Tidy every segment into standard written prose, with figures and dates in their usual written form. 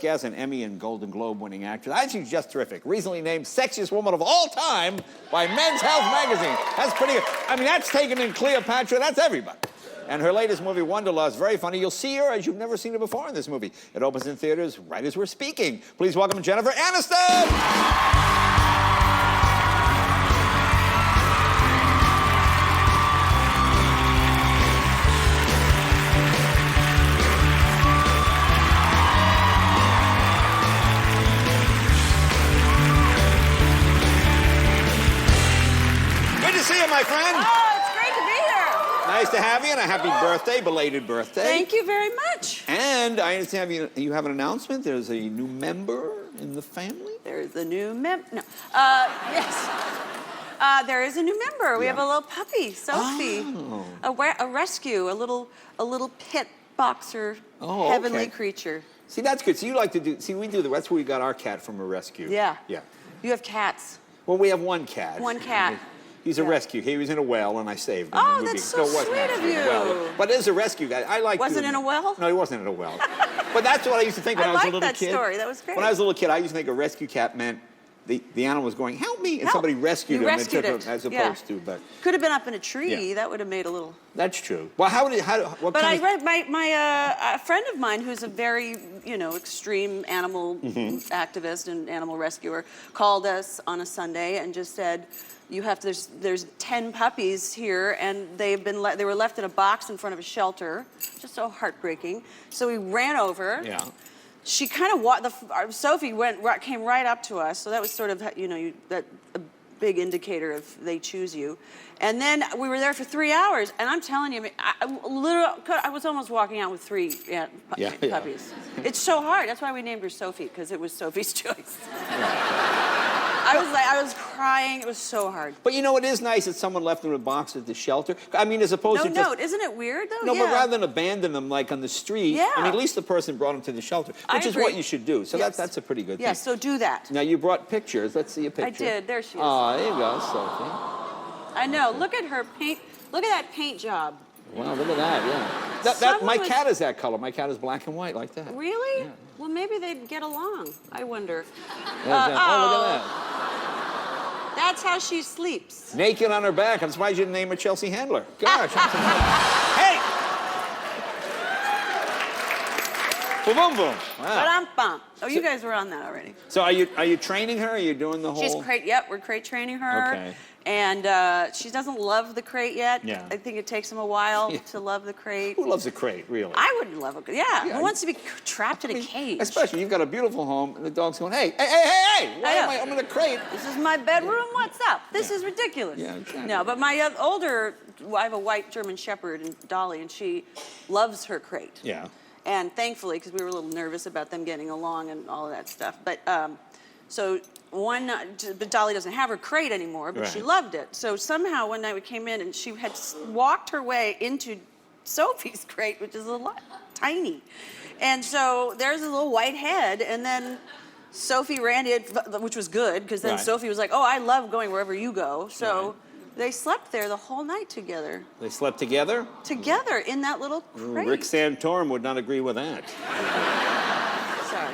As an Emmy and Golden Globe winning actress. I think she's just terrific. Recently named Sexiest Woman of All Time by Men's Health magazine. That's pretty good. I mean, that's taken in Cleopatra. That's everybody. And her latest movie, Wanderlust, very funny. You'll see her as you've never seen her before in this movie. It opens in theaters right as we're speaking. Please welcome Jennifer Aniston! My friend. Oh, it's great to be here. Nice to have you, and a happy birthday, belated birthday. Thank you very much. And I understand you have an announcement. There's a new member in the family. There's a new member. No. Yes. There is a new member. We have a little puppy, Sophie. Oh. A rescue, a little pit boxer, heavenly creature. See, that's good. So you like to do. See, that's where we got our cat from, a rescue. Yeah. Yeah. You have cats. Well, we have one cat. One cat. He's a rescue. He was in a well, and I saved him. Oh, that's so sweet of you. But as a rescue guy, I like. Wasn't in a well? No, he wasn't in a well. But that's what I used to think when I was a little kid. I like that story. That was great. When I was a little kid, I used to think a rescue cat meant the animal was going, "Help me!" and somebody rescued him and took him, as opposed to. But could have been up in a tree. That would have made a little. That's true. Well, what? But I read a friend of mine who's a very extreme animal activist and animal rescuer called us on a Sunday and just said, "You have to, there's 10 puppies here, and they were left in a box in front of a shelter." Just so heartbreaking. So we ran over. Yeah. She kind of Sophie came right up to us, so that was sort of a big indicator if they choose you. And then we were there for 3 hours, and I'm telling you, I was almost walking out with 3 puppies. It's so hard. That's why we named her Sophie, because it was Sophie's choice. I was crying. It was so hard. But it is nice that someone left them in a box at the shelter. I mean, as opposed to just... Isn't it weird, though? No, but rather than abandon them, like, on the street, I mean, at least the person brought them to the shelter, which is what you should do. So that's a pretty good thing. Yes, so do that. Now, you brought pictures. Let's see a picture. I did. There she is. Oh, there you go, Sophie. I know. Look at her paint. Look at that paint job. Wow, look at that, yeah. My cat is that color. My cat is black and white, like that. Really? Yeah. Well, maybe they'd get along. I wonder. Oh, look at that. That's how she sleeps. Naked on her back. I'm surprised you didn't name her Chelsea Handler. Gosh. Hey! Boom, boom, boom. Wow. Ba-dum-bum. Oh, you guys were on that already. So are you training her? Are you doing the whole... She's crate. Yep, we're crate training her. Okay. And she doesn't love the crate yet. Yeah. I think it takes them a while to love the crate. Who loves a crate, really? I wouldn't love a... Yeah. Who wants to be trapped in a cage? Especially, you've got a beautiful home, and the dog's going, hey, why am I'm in a crate? This is my bedroom? What's up? This is ridiculous. Yeah, exactly. No, but my I have a white German Shepherd, and Dolly, and she loves her crate. Yeah. And thankfully, because we were a little nervous about them getting along and all of that stuff. But but Dolly doesn't have her crate anymore, but she loved it. So somehow one night we came in and she had walked her way into Sophie's crate, which is tiny. And so there's a little white head, and then Sophie ran in, which was good, because then Sophie was like, "Oh, I love going wherever you go." So they slept there the whole night together. They slept together? Together in that little crate. Rick Santorum would not agree with that. Sorry.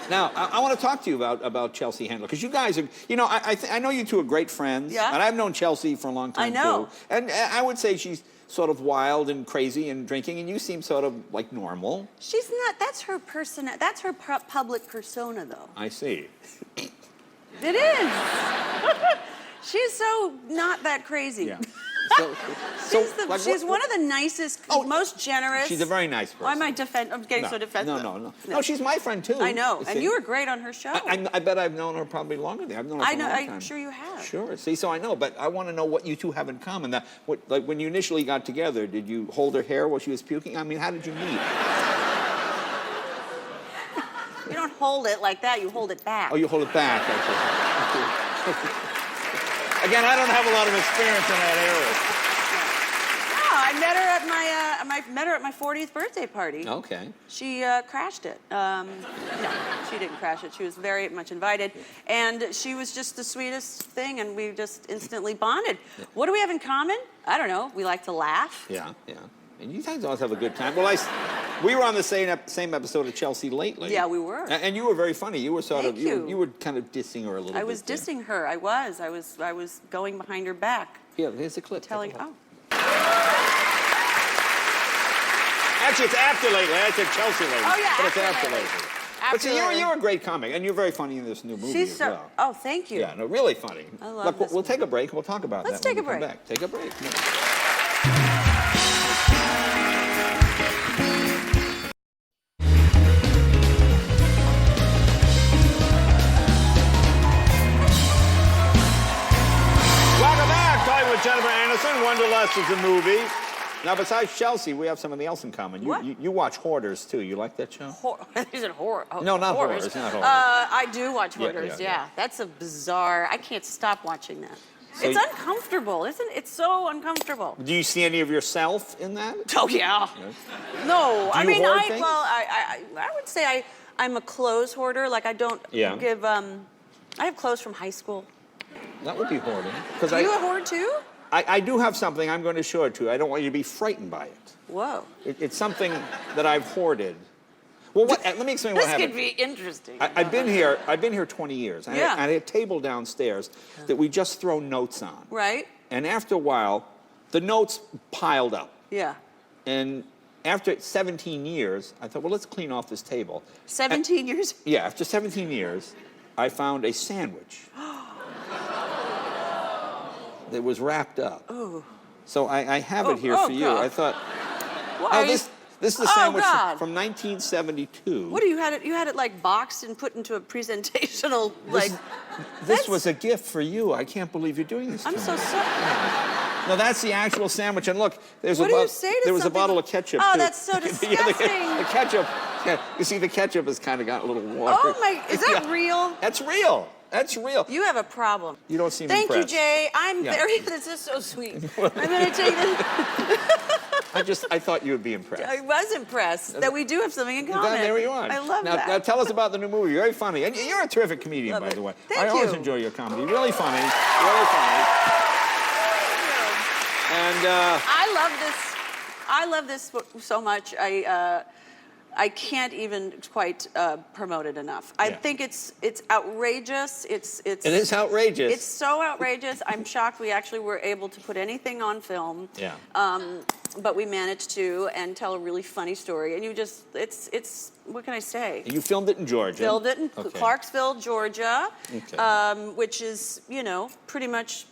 Now, I want to talk to you about Chelsea Handler, because you guys are, I know you two are great friends. Yeah. And I've known Chelsea for a long time, too. And I would say she's sort of wild and crazy and drinking, and you seem sort of like normal. She's not. That's her that's her public persona, though. I see. It is. She's so not that crazy. Yeah. She's one of the nicest, most generous. She's a very nice person. Why am I I'm getting so defensive? No, she's my friend, too. I know, and you were great on her show. I bet I've known her probably longer than I've known her for a long time. I'm sure you have. Sure. See, so I know, but I want to know what you two have in common. Like when you initially got together, did you hold her hair while she was puking? I mean, how did you meet? You don't hold it like that. You hold it back. Oh, you hold it back. Okay. Again, I don't have a lot of experience in that area. No, I met her at my 40th birthday party. Okay. She crashed it. No, she didn't crash it. She was very much invited, and she was just the sweetest thing, and we just instantly bonded. Yeah. What do we have in common? I don't know. We like to laugh. Yeah. And you guys always have a good time. Well, We were on the same episode of Chelsea lately. Yeah, we were. And you were very funny. You were sort Thank of you. You were kind of dissing her a little bit. I was dissing her. I was going behind her back. Yeah, here's the clip. Telling. Take a Oh. look. Actually, it's after lately. I said Chelsea lately. Oh yeah. But it's after lately. lately. After But see, you're a great comic, and you're very funny in this new movie She's as so. well. Oh, thank you. Yeah, no, really funny. I love Look, this we'll take a movie. break. We'll talk about Let's that take when a we come break. back. Take a break. Welcome back. Talking with Jennifer Aniston. Wanderlust is a movie. Now, besides Chelsea, we have something else in common. You watch Hoarders, too. You like that show? Is it horror? Oh, No, not Hoarders. Hoarders, not Hoarders. I do watch Yeah, Hoarders. yeah, yeah. That's a bizarre. I can't stop watching that. So It's uncomfortable, isn't it? It's so uncomfortable. Do you see any of yourself in that? Oh yeah. No, Do I you mean, hoard I things? well, I would say I'm a clothes hoarder. Like I don't Yeah. give. I have clothes from high school. That would be hoarding. Because You a hoard too? I do have something I'm going to show it to you. I don't want you to be frightened by it. Whoa. It's something that I've hoarded. Well, let me explain what This happened. could be interesting. I've been here 20 years. Yeah. I had a table downstairs that we just throw notes on. Right? And after a while, the notes piled up. Yeah. And after 17 years, I thought, well, let's clean off this table. 17 years? Yeah, after 17 years, I found a sandwich that was wrapped up. Oh. So I have it here for you. God. I thought, Why oh, are you- this is a Oh, sandwich God. from 1972. What do you had it? You had it like boxed and put into a presentational like. This That's- was a gift for you. I can't believe you're doing this. I'm to so me. sorry. No, that's the actual sandwich. And look, there's What do you say to there was a something bottle like- of ketchup. Oh, too. that's so Yeah, disgusting. the ketchup. Yeah, you see, the ketchup has kind of got a little water. Oh my! Is that Yeah. real? That's real. That's real. You have a problem. You don't seem Thank impressed. you, Jay. I'm Yeah. very. This is so sweet. I'm gonna take this. I thought you would be impressed. I was impressed that we do have something in common. There you are. I love now, that. Now tell us about the new movie. You're very funny. And you're a terrific comedian, Love by it. the way. Thank I always you. enjoy your comedy. Really funny. Really funny. And I love this so much. I can't even quite promote it enough. I Yeah. think it's outrageous. It is outrageous. It's so outrageous. I'm shocked we actually were able to put anything on film. Yeah. But we managed to and tell a really funny story. And you just, it's what can I say? You filmed it in Georgia. Filmed it in Okay. Clarksville, Georgia, Okay. which is, pretty much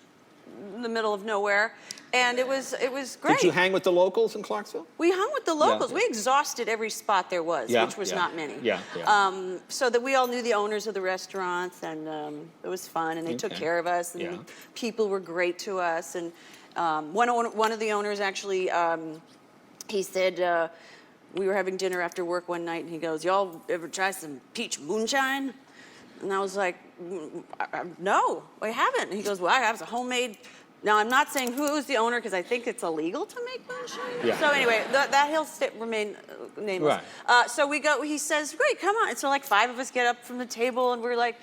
in the middle of nowhere. And it was great. Did you hang with the locals in Clarksville? We hung with the locals. Yeah. We exhausted every spot there was, Yeah, which was yeah. not many. Yeah, yeah. So that we all knew the owners of the restaurants, and it was fun. And they took Okay. care of us, and Yeah. the people were great to us. And one of the owners actually, he said we were having dinner after work one night, and he goes, "Y'all ever try some peach moonshine?" And I was like, "No, we haven't." And he goes, "Well, I have a homemade." Now, I'm not saying who is the owner because I think it's illegal to make moonshine. Yeah. So anyway, that he'll remain nameless. Right. So we go, he says, "Great, come on." And so like 5 of us get up from the table and we're like,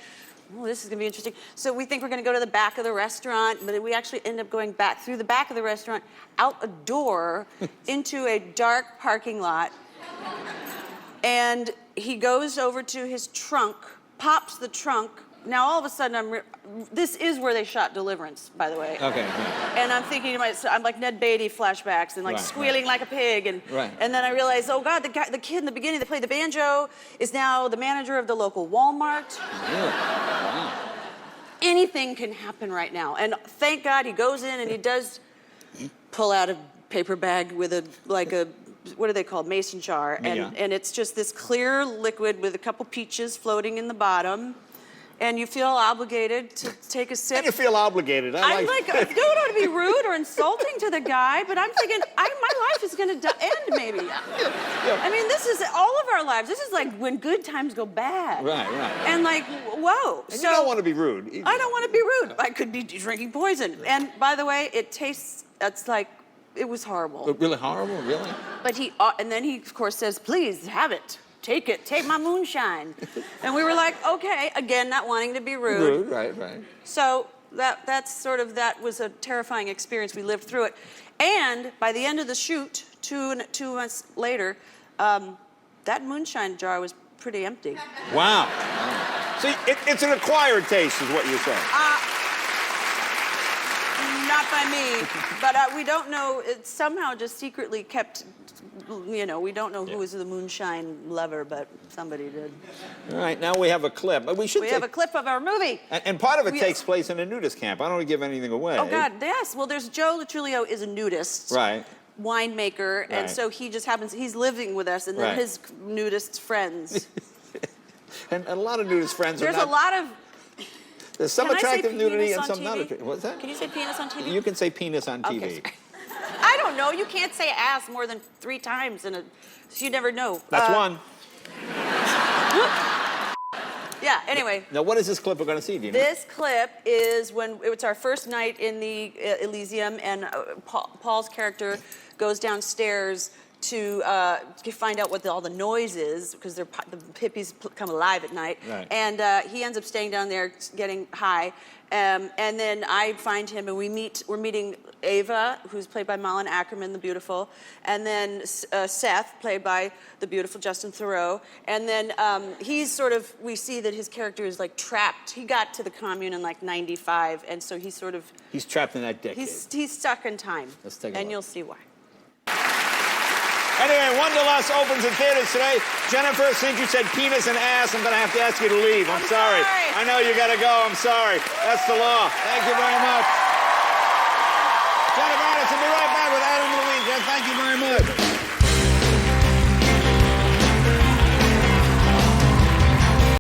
"Oh, this is gonna be interesting." So we think we're gonna go to the back of the restaurant, but we actually end up going back through the back of the restaurant, out a door, into a dark parking lot. And he goes over to his trunk, pops the trunk. Now all of a sudden this is where they shot Deliverance, by the way. Okay. Yeah. And I'm thinking to myself, I'm like Ned Beatty flashbacks and like Right, squealing like a pig. And Right. and then I realized, oh God, the kid in the beginning that played the banjo is now the manager of the local Walmart. Really? Wow. Anything can happen right now. And thank God he goes in and he does pull out a paper bag with what are they called? Mason jar. And, Yeah. and it's just this clear liquid with a couple peaches floating in the bottom. And you feel obligated to take a sip. And you feel obligated. I'm like, I don't want to be rude or insulting to the guy, but I'm thinking, my life is going to end maybe. I mean, this is all of our lives. This is like when good times go bad. Right. And like, whoa. And you don't want to be rude. I don't want to be rude. I could be drinking poison. And by the way, it's like, it was horrible. Really horrible? Really? But and then he, of course, says, "Please have it. Take it. Take my moonshine." And we were like, okay, again, not wanting to be rude. Right. So that was a terrifying experience. We lived through it. And by the end of the shoot, two months later, That moonshine jar was pretty empty. Wow. See, it's an acquired taste, is what you're saying. Not by me, but we don't know. It somehow just secretly kept, you know, we don't know who was the moonshine lover, but somebody did. All right, now we have a clip. We have a clip of our movie. And part of it takes place in a nudist camp. I don't want to give anything away. Oh, God, yes. Well, there's Joe Lutrulio is a nudist. Right. Winemaker, and so he just happens, he's living with us, and then his nudist friends. And a lot of nudist friends There's are not... a lot of... There's some Can attractive I say nudity penis and on some TV? not attractive. What's that? Can you say penis on TV? You can say penis on TV. Okay, sorry. I don't know. You can't say ass more than 3 times in a... So you never know. That's one. Yeah, anyway. Now, what is this clip we're going to see, Dina? This clip is when it's our first night in the Elysium, and Paul's character goes downstairs to find out what all the noise is, because the hippies come alive at night. Right. And he ends up staying down there getting high. And then I find him, and we're meeting Ava, who's played by Malin Ackerman, the beautiful, and then Seth, played by the beautiful Justin Theroux. And then he's sort of, we see that his character is like trapped. He got to the commune in like 95, and so he's sort of... He's trapped in that decade. He's stuck in time. Let's take a look. And you'll see why. Anyway, Wanderlust opens in theaters today. Jennifer, since you said penis and ass, I'm going to have to ask you to leave. I'm sorry. I know you got to go. I'm sorry. That's the law. Thank you very much. Jennifer Aniston, be right back with Adam and Louise. Thank you very much.